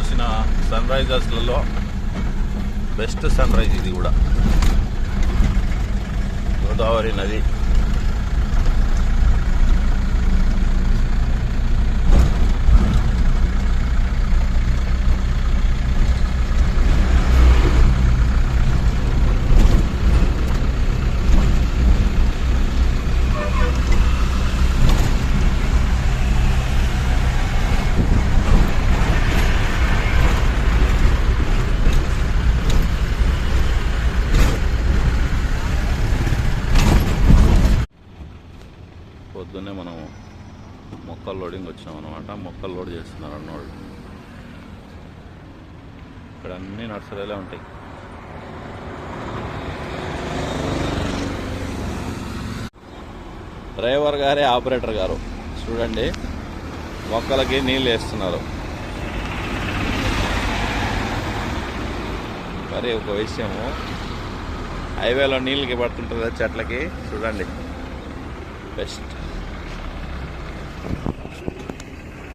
చూసిన sun రైజర్స్లలో best sun rise ఇది కూడా. గోదావరి నది పొద్దున్నే మనం మొక్కలు లోడింగ్ వచ్చినాం అనమాట. మొక్కలు లోడ్ చేస్తున్నారు అన్నోళ్ళు. ఇక్కడ అన్ని నర్సరీలే ఉంటాయి. డ్రైవర్ గారే ఆపరేటర్ గారు చూడండి, మొక్కలకి నీళ్ళు వేస్తున్నారు. మరి ఒక విషయము, హైవేలో నీళ్ళకి పడుతుంటుంది చెట్లకి, చూడండి బెస్ట్.